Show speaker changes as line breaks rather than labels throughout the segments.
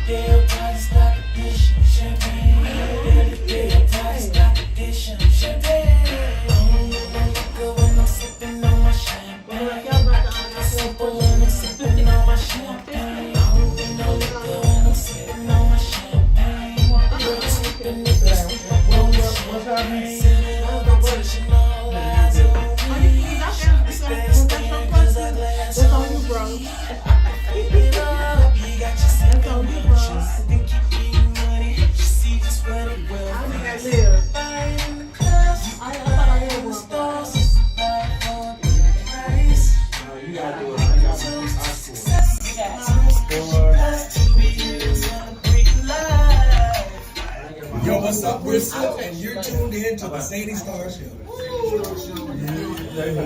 day I'm tired of stock edition champagne. Every day I'm tired of stock edition champagne. I don't need no liquor when I'm sipping on my champagne. I simple when I'm sipping on my champagne. I don't need no liquor when I'm sipping on my champagne. Girl, I'm slipping if you slip on my champagne. Sitting on my touching all eyes on me. It's best thing 'cause I glass on me. Keep it up, you got your second emotions. And keep eating money, you see just what it will.
I think I live.
Buying in the clubs,
I thought I had
in the
one.
stores, it's about for a big price.
You gotta do it. I got one.
Toast to success, plus 2 years celebrating life.
Yo, what's up? We're Sip, and you're tuned in to the Sadie Star Show.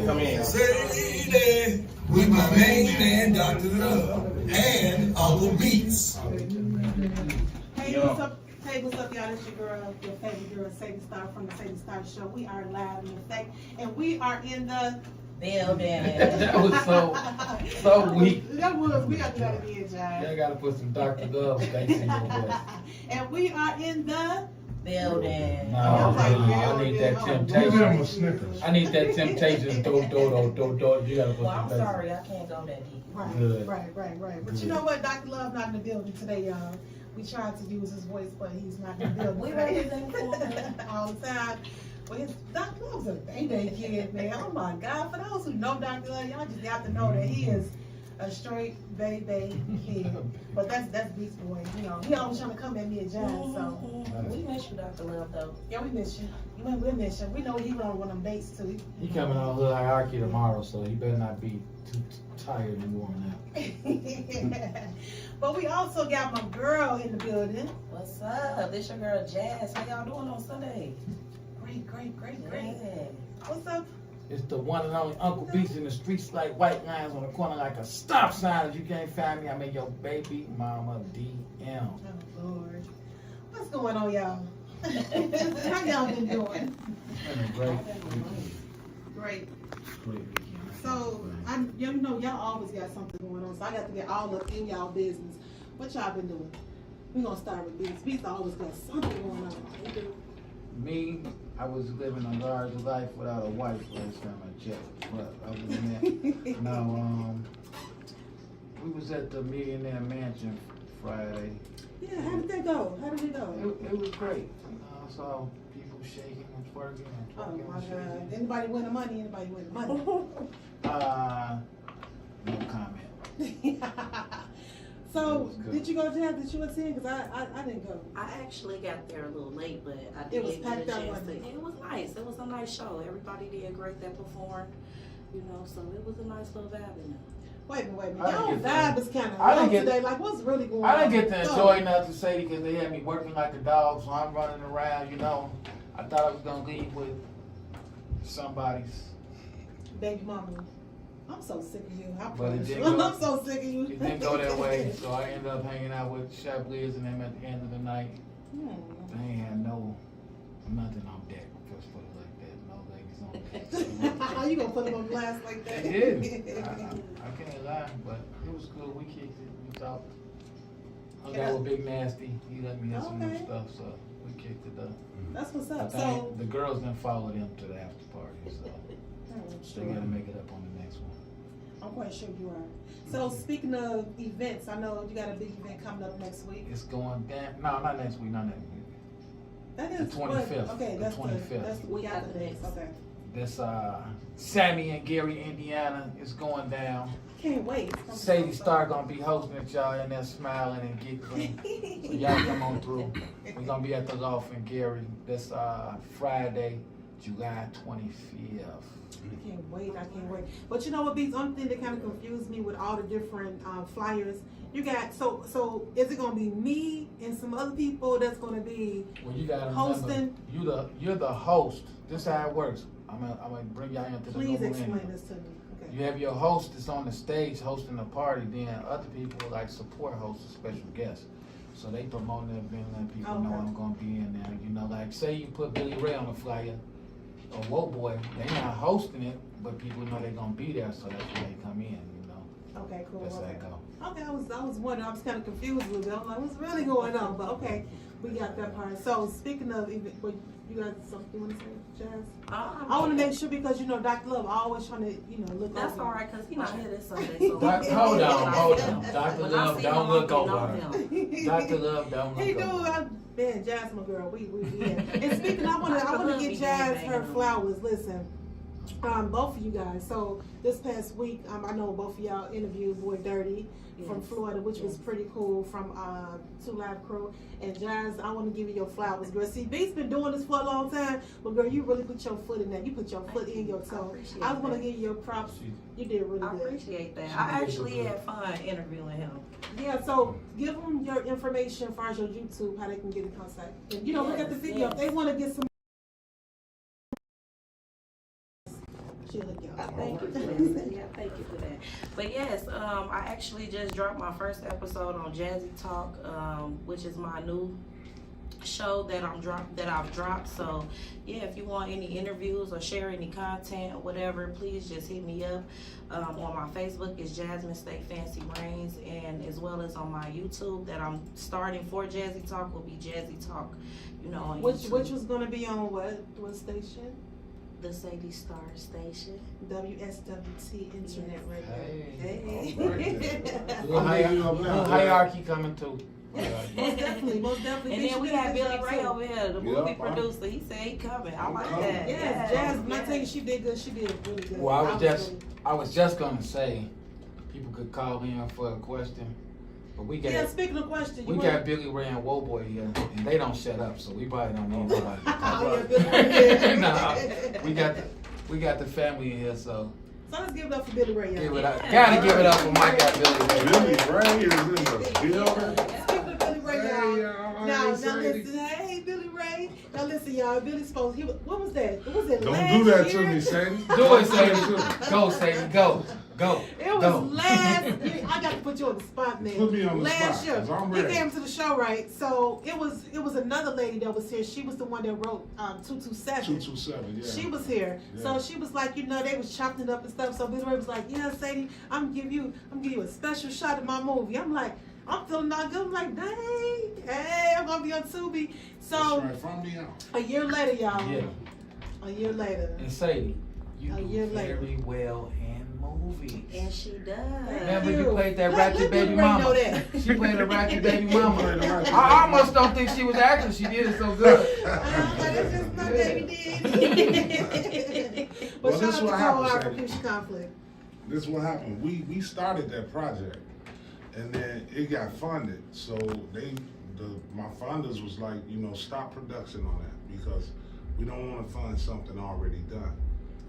Come in.
Sadie, with my main man, Dr. Love, and Uncle Beats.
Hey, what's up? Hey, what's up, y'all? It's your girl, your favorite girl, Sadie Star from the Sadie Star Show. We are live in effect, and we are in the
building.
That was so weak.
That was. We got to do that again,
Y'all
John.
gotta put some Dr. Love things in your voice.
And we are in the
Building.
No,
I
I need that temptation.
Snickers.
I need that temptation. Do. You gotta put
Well, I'm
some
sorry, I can't go that deep.
Good.
Right. But you know what? Dr. Love not in the building today, y'all. We tried to use his voice, but he's not in the building.
We
today.
represent for him.
All the time. Well, Dr. Love's a day kid, man. Oh my God. For those who know Dr. Love, y'all just got to know that he is a straight baby kid. But that's Beats boy. You know, he always trying to come at me and John, so.
We miss you, Dr. Love, though.
Yeah, we miss you. We miss you. We know he run one of them dates too.
He coming on Hood Hierarchy tomorrow, so he better not be too tired and worn out.
But we also got my girl in the building.
What's up? This your girl, Jazz. How y'all doing on Sunday?
Great.
Yeah.
What's up?
It's the one and only Uncle Beats in the streets like white lines on the corner like a stop sign. If you can't find me, I'm in your baby mama DM.
Oh Lord. What's going on, y'all? How y'all been doing? Great. So you know, y'all always got something going on. So I got to get all up in y'all business. What y'all been doing? We're gonna start with Beats. Beats always got something going on.
Me, I was living a large life without a wife last time I checked. But other than that, no, we was at the Millionaire Mansion Friday.
Yeah, how did that go?
It was great. I saw people shaking and twerking and
Oh
twerking
my
and shaking.
God. Anybody win the money?
No comment.
So, did you go, Jazz? Did you attend? Because I didn't go.
I actually got there a little late, but I
It
did
was
get
packed
a
out,
chance
wasn't
to.
it?
It was nice. It was a nice show. Everybody did great that performed. You know, so it was a nice little vibe in there.
Wait a minute.
I didn't
Y'all
get that.
vibe is kind of
I didn't
low
get-
today. Like, what's really going on?
I didn't get to
Go.
enjoy nothing to say because they had me working like a dog, so I'm running around, you know. I thought I was gonna leave with somebody's.
Baby mama. I'm so sick of you. I
But it
promise
didn't
you.
go-
I'm so sick of you.
It didn't go that way, so I ended up hanging out with Chef Liz and them at the end of the night. They ain't had nothing on deck. Just put it like that. No ladies on deck.
How you gonna put them on blast like that?
They did. I can't lie, but it was good. We kicked it. We talked. Hung out with Big Nasty. He let me have some new
Okay.
stuff, so we kicked it up.
That's what's
I
up.
think
So,
the girls didn't follow them to the after party, so they
sure.
gotta make it up on the next one.
I'm quite sure you are. So, speaking of events, I know you got a big event coming up next week.
It's going down. No, not next week. Not next week.
That
The
is
25th.
What, okay,
The
that's
25th.
That's the week after next. Okay.
This Sammy and Gary, Indiana, is going down.
Can't wait.
Sadie Star gonna be hosting it, y'all in there smiling and get clean. So y'all come on through. We're gonna be at the Loft in Gary this Friday, July 25th.
I can't wait. But you know what, Beats? One thing that kind of confused me with all the different flyers. You got so is it gonna be me and some other people that's gonna be
Well, you gotta
hosting?
remember, you're the host. This is how it works. I'm gonna bring y'all into the
Please
Google
explain
Meet.
this to me. Okay.
You have your host that's on the stage hosting the party, then other people like support hosts and special guests. So they promoting the event, letting people know
Okay.
I'm gonna be in there. You know, like say you put Billy Ray on the flyer or Whoa Boy, they not hosting it, but people know they're gonna be there, so that's why they come in, you know.
Okay, cool.
That's how
Okay.
it go.
Okay, I was wondering. I was kind of confused a little bit. I'm like, what's really going on? But okay, we got that part. So speaking of, even, what you got something you want to say, Jazz? I want to make sure because Dr. Love always trying to look.
That's
over
all right, because he not here this Sunday. So
Hold on. Dr.
When I
Love,
see
don't
him,
look
I'm
over
getting
her.
on him.
Dr. Love, don't
He
look
do.
over her.
Man, Jazz, my girl. We yeah. And speaking, I want to get Jazz her flowers. Listen. Both of you guys. So this past week, I know both of y'all interviewed Boy Dirty from Florida, which was pretty cool, from 2 Live Crew. And Jazz, I want to give you your flowers, girl. See, B's been doing this for a long time, but girl, you really put your foot in that. You put your foot in your toe. I want to give you your props. You did really good.
I appreciate that. I actually had fun interviewing him.
Yeah, so give them your information as far as your YouTube, how they can get in contact. And look at the video. If they want to get some. She'll hook you up.
Thank you for that. Yeah, thank you for that. But yes, I actually just dropped my first episode on Jazzy Talk, which is my new show that I've dropped. So yeah, if you want any interviews or share any content or whatever, please just hit me up. On my Facebook is Jasmine Stay Fancy Brains, and as well as on my YouTube that I'm starting for Jazzy Talk will be Jazzy Talk. On
Which
YouTube.
was gonna be on what station?
The Sadie Star Station.
WSWT Internet Radio.
Hey.
Hey.
Little hierarchy coming too.
Most definitely.
And then we got Billy Ray over here, the movie producer. He said he coming. I like that.
Yes, Jazz. When I tell you she did good, she did really good.
Well, I was just gonna say, people could call me in for a question, but we got
speaking of questions,
we got Billy Ray and Woboy here, and they don't shut up, so we probably don't need nobody. No, we got the family in here, so.
So let's give it up for Billy Ray.
Give it up. Gotta give it up for my guy Billy Ray.
Billy Ray is in the building.
Speaking of Billy Ray, y'all.
Hey,
Now
Sadie.
listen, hey Billy Ray. Now listen, y'all. Billy's supposed. What was that? What was it?
Don't
last
do that
year?
to me, Sadie.
Do it, Sadie. Go, Sadie. Go.
It was last year. I got to put you on the spot, man.
Put me on the
last
spot,
year.
'cause I'm
He
ready.
came to the show, right? So it was another lady that was here. She was the one that wrote 227.
227, yeah.
She was here.
Yeah.
So she was like, they was chopping it up and stuff. So Billy Ray was like, yeah, Sadie, I'm gonna give you a special shot of my movie. I'm like, I'm feeling not good. I'm like, dang, hey, I'm gonna be on Tubi. So
That's right, from me out.
a year later, y'all.
Yeah.
A year later.
And Sadie, you
A year
do
later.
very well in movies.
And she does.
Remember you
you.
played that
Let
ratchet
Billy
baby
Ray
mama.
know that.
She played a ratchet baby mama.
Played a ratchet
I almost don't think she was acting. She did it so good.
That's just my baby did. But
Well,
shout
this
out to
what happened,
Cold
Sadie.
Fusion Conflict.
This is what happened. We started that project, and then it got funded. So my funders was like, stop production on that because we don't want to fund something already done.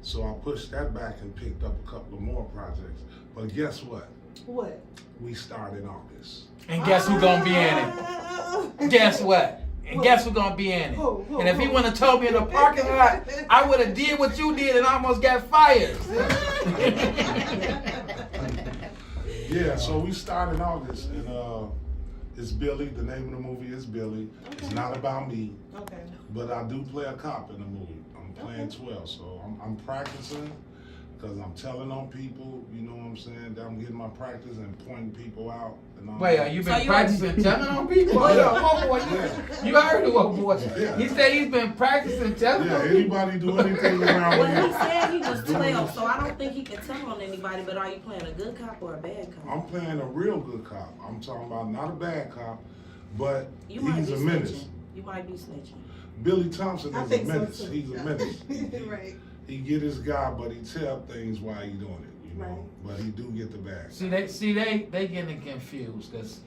So I pushed that back and picked up a couple of more projects. But guess what?
What?
We start in August.
And guess who gonna be in it? Guess what? And guess who gonna be in it?
Who?
And if he wouldn't have told me in the parking lot, I would have did what you did and almost got fired.
Yeah, so we start in August, and it's Billy. The name of the movie is Billy. It's
Okay.
not about me,
Okay.
but I do play a cop in the movie. I'm playing 12, so I'm practicing because I'm telling on people, you know what I'm saying, that I'm getting my practice and pointing people out. And all
Wait,
that.
you
So
been
you-
practicing telling on people? Hold on, oh boy, you heard the old boy.
Yeah.
He said he's been practicing telling
Yeah,
on people.
anybody do anything around
Well,
me.
he said he was 12, so I don't think he can tell on anybody, but are you playing a good cop or a bad cop?
I'm playing a real good cop. I'm talking about not a bad cop, but
You might
he's
be
a menace.
snitching. You might be snitching.
Billy Thompson
I
is a
think so
menace.
too.
He's a menace.
Right.
He get his guy, but he tell things while he doing it,
Right.
But he do get the bag.
See, they getting confused because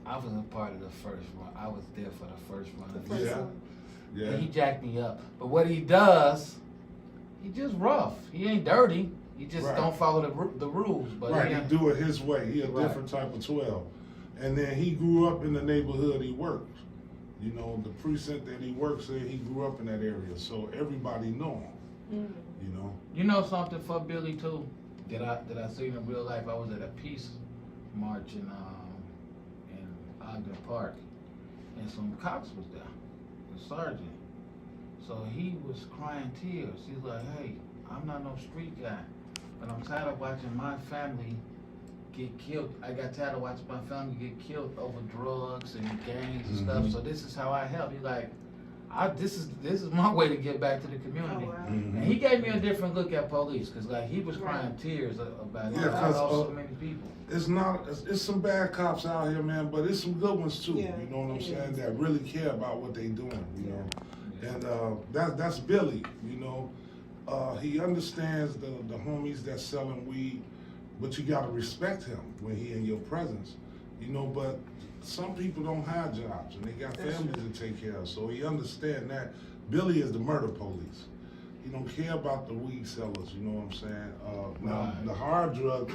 I was a part of the first one. I was there for the first one.
Yeah. Yeah.
And he jacked me up. But what he does, he just rough. He ain't dirty. He just
Right.
don't follow the rules. But
Right,
he
he do it his way. He a
Right.
different type of 12. And then he grew up in the neighborhood he worked. The precinct that he works in, he grew up in that area. So everybody know him,
You know something for Billy too? That I seen in real life. I was at a peace march in Ogden Park, and some cops was there, the sergeant. So he was crying tears. He's like, "Hey, I'm not no street guy, but I'm tired of watching my family get killed. I got tired of watching my family get killed over drugs and gangs and stuff. So this is how I help. He's like, this is my way to get back to the community.
Oh, wow.
And he gave me a different look at police, because like he was crying tears about it.
Yeah,
I lost so many people.
It's some bad cops out here, man, but it's some good ones too.
Yeah,
You know what I'm
it
saying?
is.
That really care about what they doing. You know, and that's Billy. You know, he understands the homies that's selling weed, but you gotta respect him when he in your presence. You know, but some people don't have jobs and they got families to take care of, so he understand that. Billy is the murder police. He don't care about the weed sellers, you know what I'm saying? Now, the hard drugs,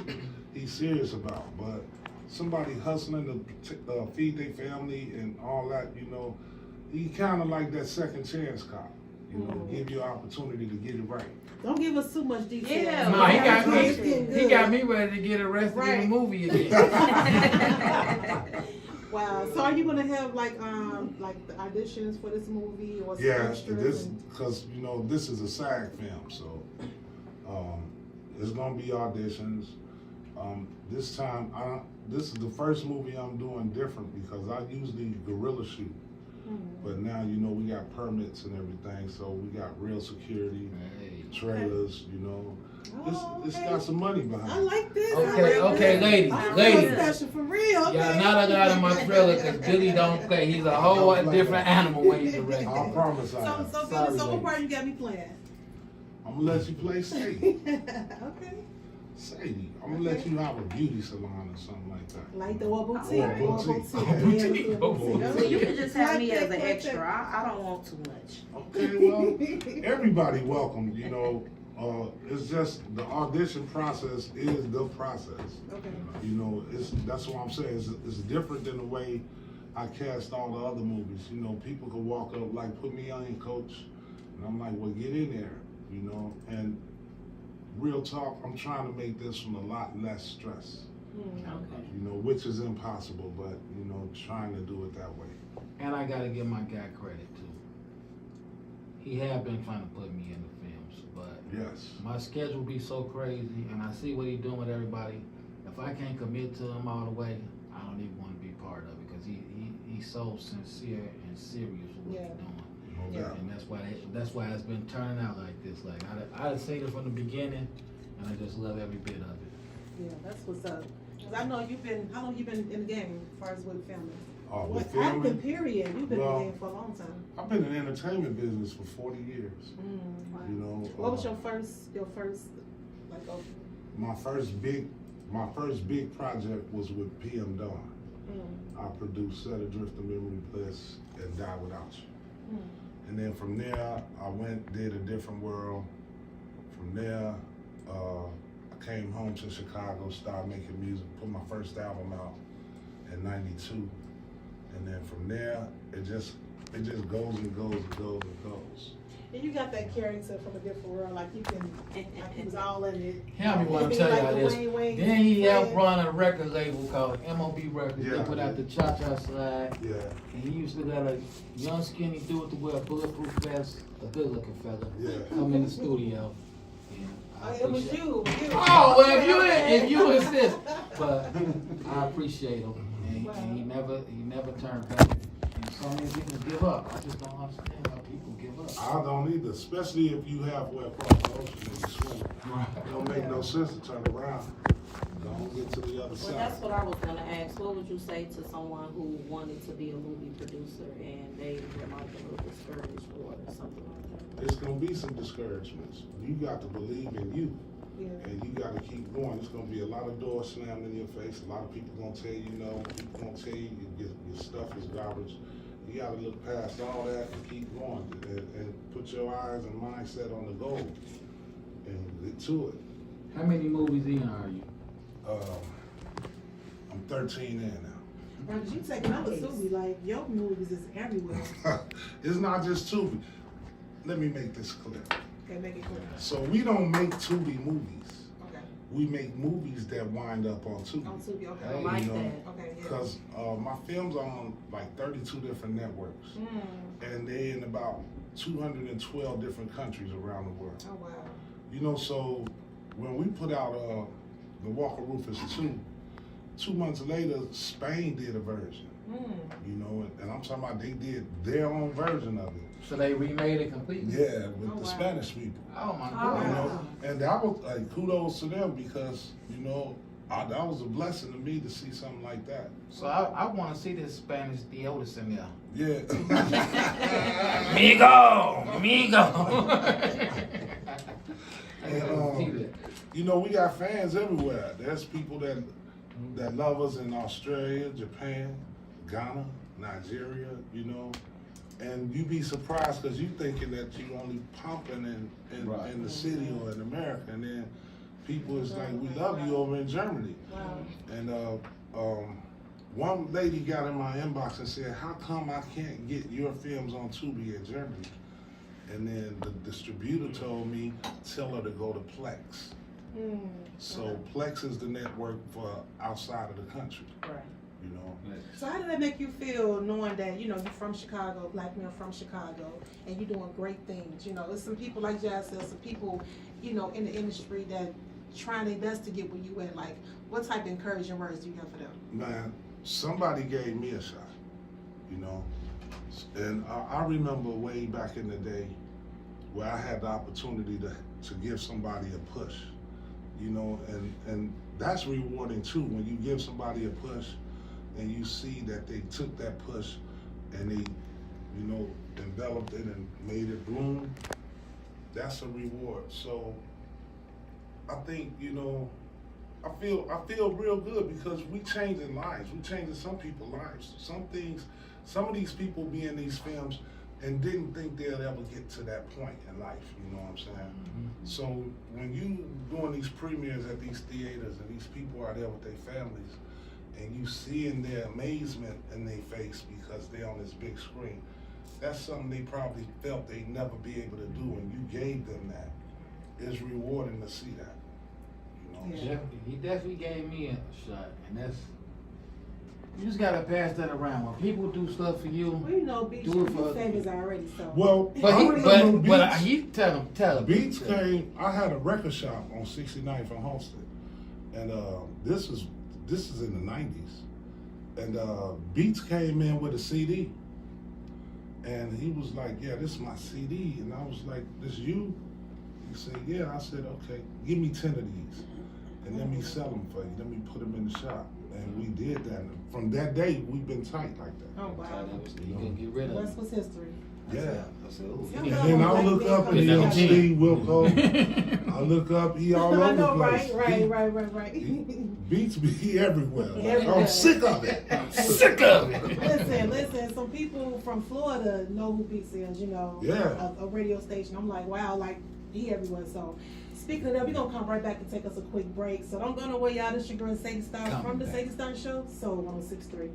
he's serious about, but somebody hustling to feed their family and all that, you know, he kind of like that second chance cop, you know, give you an opportunity to get it right.
Don't give us too much detail.
Yeah,
No, he got
me.
me ready to get arrested in the movie again.
Wow. So are you gonna have like the auditions for this movie or some
Yeah,
extras?
because you know this is a SAG film, so there's gonna be auditions. This time, this is the first movie I'm doing different because I usually guerrilla shoot, but now you know we got permits and everything, so we got real security, trailers, you know. It's got some money behind it.
I like this.
Okay, ladies.
Special for real. Okay.
Y'all not allowed in my trailer because Billy don't play. He's a whole different animal when he's directing.
I promise I am.
So
Sorry,
what part
ladies.
you got me playing?
I'm gonna let you play Sadie.
Okay.
Sadie. I'm gonna let you have a beauty salon or something like that.
Like the what boutique?
Or
Or
boutique.
boutique. Yeah,
Boutique.
So you can just have me as an
Like that.
extra. I don't want too much.
Okay, well, everybody welcome, you know. It's just the audition process is the process.
Okay.
You know, that's what I'm saying. It's different than the way I cast all the other movies. You know, people could walk up like, put me on, coach, and I'm like, well, get in there. You know, and real talk, I'm trying to make this one a lot less stress.
Okay.
You know, which is impossible, but you know, trying to do it that way.
And I gotta give my guy credit too. He had been trying to put me in the films, but
Yes.
my schedule be so crazy, and I see what he doing with everybody. If I can't commit to him all the way, I don't even want to be part of it because he's so sincere and serious with what he's doing.
No doubt.
And that's why it's been turning out like this. Like I seen it from the beginning, and I just love every bit of it.
Yeah, that's what's up. Cause I know how long you been in the game as far as with filming?
With
Acting
filming,
period. You've been
Well,
in the game for a long time.
I've been in the entertainment business for 40 years.
Wow.
You know,
What was your first like?
my first big project was with PM Dawn. I produced Set Adrift, The Memory Bliss, and Die Without You. And then from there, I did A Different World. From there, I came home to Chicago, started making music, put my first album out in '92. And then from there, it just goes and goes and goes and goes.
And you got that character from A Different World, like you can, like he was all in it.
Hear me when I'm
Like
telling
the
y'all this.
Wayne
Then he helped
friend.
run a record label called MOB Records.
Yeah.
They put out the Cha Cha Slide.
Yeah.
And he used to let a young skinny dude to wear a bulletproof vest, a good looking fella,
Yeah.
come in the studio. And I
It was
appreciate-
you.
Oh, well, if you insist. But I appreciate him. And he never turned back. And so many people give up. I just don't understand how people give up.
I don't either, especially if you halfway across the ocean and you swim. It don't make no sense to turn around. Don't get to the other
Well,
side.
that's what I was gonna ask. What would you say to someone who wanted to be a movie producer and they were like a little discouraged or something like that?
There's gonna be some discouragements. You got to believe in you. And you gotta keep going. There's gonna be a lot of doors slammed in your face. A lot of people gonna tell you no. People gonna tell you your stuff is garbage. You gotta look past all that and keep going and put your eyes and mindset on the goal and get to it.
How many movies in are you?
I'm 13 in now.
Now, you taking over Subi, like your movies is everywhere.
It's not just Tubi. Let me make this clear.
Okay, make it clear.
So we don't make Tubi movies.
Okay.
We make movies that wind up on Tubi.
On Subi, okay.
Hey,
Like
you know,
that.
Okay, yeah.
Because my films are on like 32 different networks. And they're in about 212 different countries around the world.
Oh, wow.
You know, so when we put out The Walker Rufus 2, 2 months later, Spain did a version. You know, and I'm talking about they did their own version of it.
So they remade it completely?
Yeah, with the Spanish people.
Oh my
You
goodness.
know, and that was like kudos to them because, you know, that was a blessing to me to see something like that.
So I want to see this Spanish Theodis in there.
Yeah.
Migo!
And, you know, we got fans everywhere. There's people that love us in Australia, Japan, Ghana, Nigeria, you know. And you be surprised because you thinking that you only pumping in the city or in America, and then people is like, we love you over in Germany.
Wow.
And one lady got in my inbox and said, how come I can't get your films on Tubi in Germany? And then the distributor told me, tell her to go to Plex. So Plex is the network for outside of the country.
Right.
You know.
So how did that make you feel knowing that, you know, you're from Chicago, black men from Chicago, and you're doing great things? You know, there's some people like Jazz said, some people, you know, in the industry that trying their best to get where you at. Like, what type of encouraging words do you have for them?
Man, somebody gave me a shot, you know. And I remember way back in the day where I had the opportunity to give somebody a push, you know, and that's rewarding too, when you give somebody a push and you see that they took that push and they, you know, enveloped it and made it bloom. That's a reward. So I think, you know, I feel real good because we changing lives. We changing some people's lives. Some of these people be in these films and didn't think they'll ever get to that point in life, you know what I'm saying? So when you doing these premieres at these theaters and these people are there with their families and you seeing their amazement in their face because they're on this big screen, that's something they probably felt they'd never be able to do, and you gave them that. It's rewarding to see that, you know?
He definitely gave me a shot, and that's, you just gotta pass that around. When people do stuff for you,
Well, you know, Beach,
do it for
you're
other
famous
people.
already, so.
Well,
But
I remember Beats.
he tell him.
Beats came. I had a record shop on 69th and Halsted, and this is in the 90s, and Beats came in with a CD, and he was like, "Yeah, this is my CD," and I was like, "This you?" He said, "Yeah." I said, "Okay, give me 10 of these, and let me sell them for you. Let me put them in the shop." And we did that. And from that day, we've been tight like that.
Oh, wow.
You can get rid
The
of
rest was history.
Yeah.
I said, ooh,
And
you
then
And I look up and
Get
he
them
on
ten.
Steve Wilco. I look up, he all over
I
the
know,
place.
right.
Beats be everywhere.
Everywhere.
I'm sick of it.
sick of it.
Listen, some people from Florida know who Beats is, you know.
Yeah.
A radio station. I'm like, wow, like, he everywhere. So, speaking of that, we're going to come right back and take us a quick break. So, don't go nowhere, y'all. This is your girl, Sadie Starr,
Come
from the
back.
Sadie Starr Show, Soul 106.3.